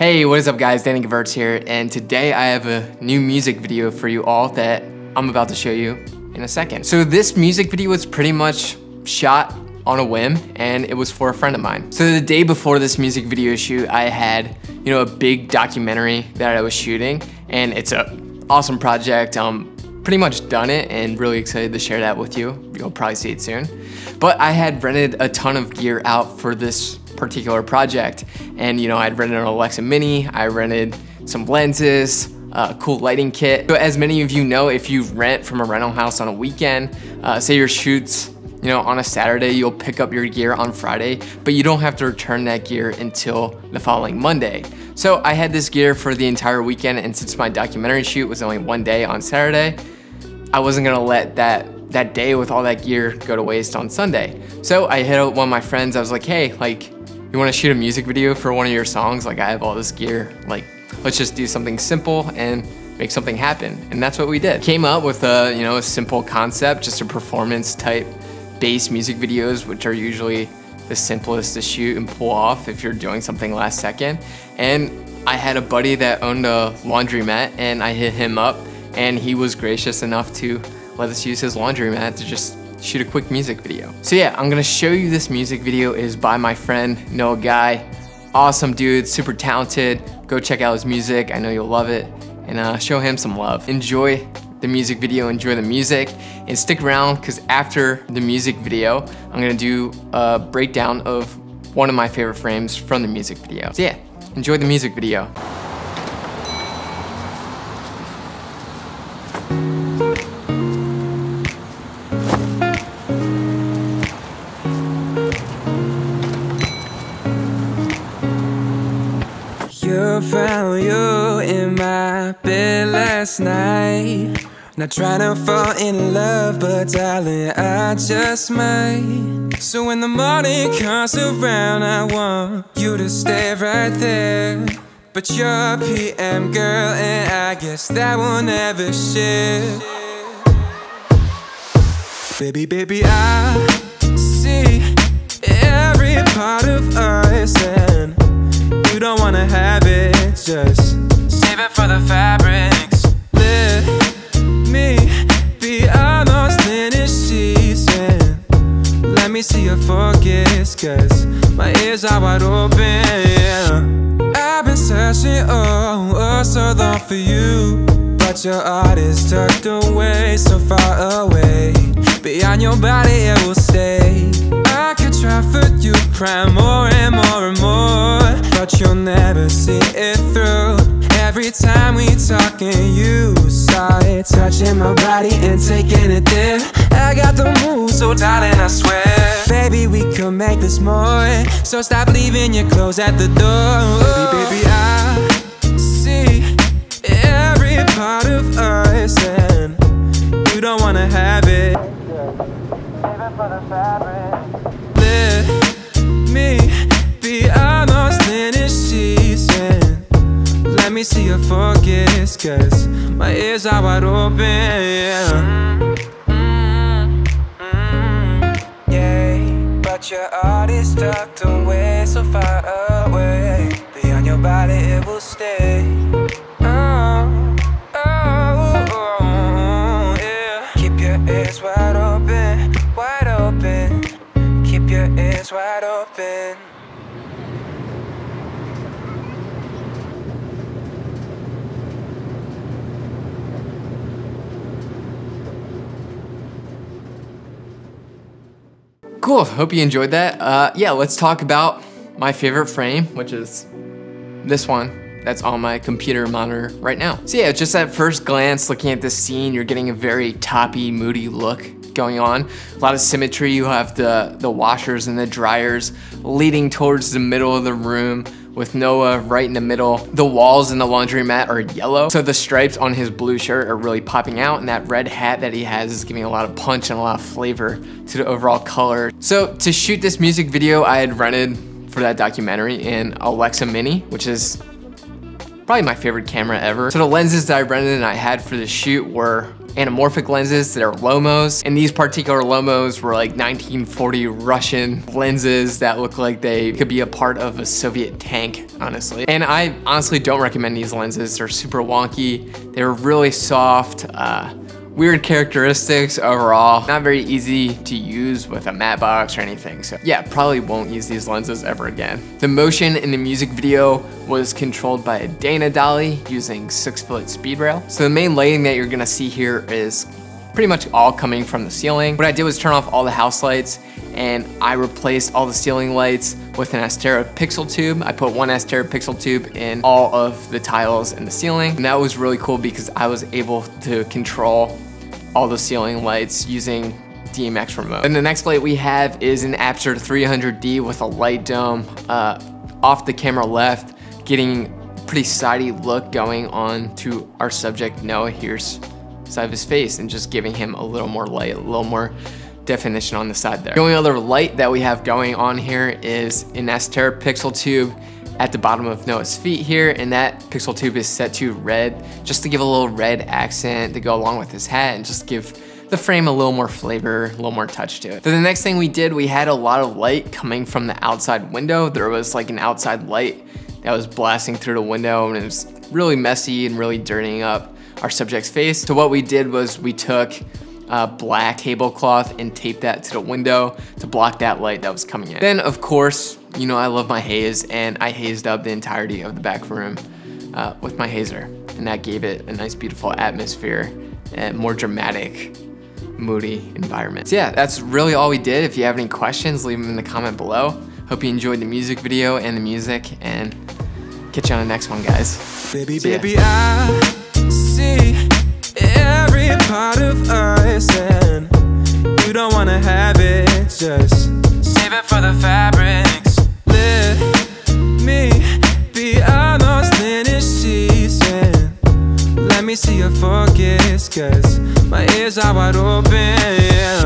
Hey, what is up guys, Danny Gevirtz here, and today I have a new music video for you all that I'm about to show you in a second. So this music video was pretty much shot on a whim, and it was for a friend of mine. So the day before this music video shoot, I had, a big documentary that I was shooting, and it's an awesome project. Pretty much done it and really excited to share that with you. You'll probably see it soon. But I had rented a ton of gear out for this particular project. And I'd rented an Alexa Mini, I rented some lenses, a cool lighting kit. So as many of you know, if you rent from a rental house on a weekend, say your shoot's on a Saturday, you'll pick up your gear on Friday, but you don't have to return that gear until the following Monday. So I had this gear for the entire weekend, and since my documentary shoot was only one day on Saturday, I wasn't gonna let that day with all that gear go to waste on Sunday. So I hit up one of my friends. I was like, hey, you wanna shoot a music video for one of your songs? I have all this gear, let's just do something simple and make something happen. And that's what we did. Came up with a simple concept, just a performance type bass music videos, which are usually the simplest to shoot and pull off if you're doing something last second. And I had a buddy that owned a laundromat, and I hit him up, and he was gracious enough to let us use his laundromat to just shoot a quick music video. So yeah, I'm gonna show you this music video. It is by my friend Noah Guy. Awesome dude, super talented. Go check out his music. I know you'll love it, and show him some love. Enjoy the music video, enjoy the music, and stick around because after the music video, I'm gonna do a breakdown of one of my favorite frames from the music video. So yeah, enjoy the music video. You found you in my bed last night. Not trying to fall in love, but darling, I just might. So when the morning comes around, I want you to stay right there. But you're a PM girl, and I guess that will never shift. Baby, I see every part of us, and you don't wanna have it, just save it for the fabrics. Let me be on those linen sheets, and let me see your focus, cause my ears are wide open, yeah. I've been searching oh so long for you, but your heart is tucked away, so far away. Beyond your body it will stay. I could try for you, cry more and more and more, but you'll never see it through. Every time we talk and you start touching my body and taking it there, I got the moves, so darling, I swear, baby, we could make this more. So stop leaving your clothes at the door. Baby, I see every part of us, and you don't wanna have it. Let me be on those linen sheets, and let me see your focus, cause my ears are wide open, yeah. Yeah, but your heart is tucked away, so far away. Beyond your body it will stay. Yeah. Keep your ears wide open, wide open. Keep your ears wide open. Cool, hope you enjoyed that. Yeah, let's talk about my favorite frame, which is this one that's on my computer monitor right now. So yeah, just at first glance, looking at this scene, you're getting a very toppy, moody look going on. A lot of symmetry. You have the washers and the dryers leading towards the middle of the room with Noah right in the middle. The walls in the laundromat are yellow, so the stripes on his blue shirt are really popping out, and that red hat that he has is giving a lot of punch and a lot of flavor to the overall color. So to shoot this music video, I had rented for that documentary an Alexa Mini, which is probably my favorite camera ever. So the lenses that Brendan and I had for the shoot were anamorphic lenses that are Lomos, and these particular Lomos were like 1940 Russian lenses that look like they could be a part of a Soviet tank, honestly. And I honestly don't recommend these lenses. They're super wonky. They're really soft, weird characteristics overall. Not very easy to use with a matte box or anything. So yeah, probably won't use these lenses ever again. The motion in the music video was controlled by a Dana dolly using 6-foot speed rail. So the main lighting that you're gonna see here is pretty much all coming from the ceiling. What I did was turn off all the house lights, and I replaced all the ceiling lights with an Astera pixel tube. I put one Astera pixel tube in all of the tiles in the ceiling. And that was really cool because I was able to control all the ceiling lights using DMX remote. And the next light we have is an Aputure 300D with a light dome off the camera left, getting a pretty sidey look going on to our subject Noah here's side of his face, and just giving him a little more light, a little more definition on the side there. The only other light that we have going on here is an Astera pixel tube at the bottom of Noah's feet here, and that pixel tube is set to red just to give a little red accent to go along with his hat and just give the frame a little more flavor, a little more touch to it. So the next thing we did, we had a lot of light coming from the outside window. There was like an outside light that was blasting through the window, and it was really messy and really dirtying up our subject's face. So what we did was we took black tablecloth and taped that to the window to block that light that was coming in. Then of course, you know I love my haze, and I hazed up the entirety of the back room with my hazer, and that gave it a nice beautiful atmosphere and more dramatic, moody environment. So yeah, that's really all we did. If you have any questions, leave them in the comment below. Hope you enjoyed the music video and the music, and catch you on the next one, guys. Baby, I see every part of us, and you don't wanna have it, just save it for the fabrics. Let me be on those linen sheets, and let me see your focus, cause my ears are wide open.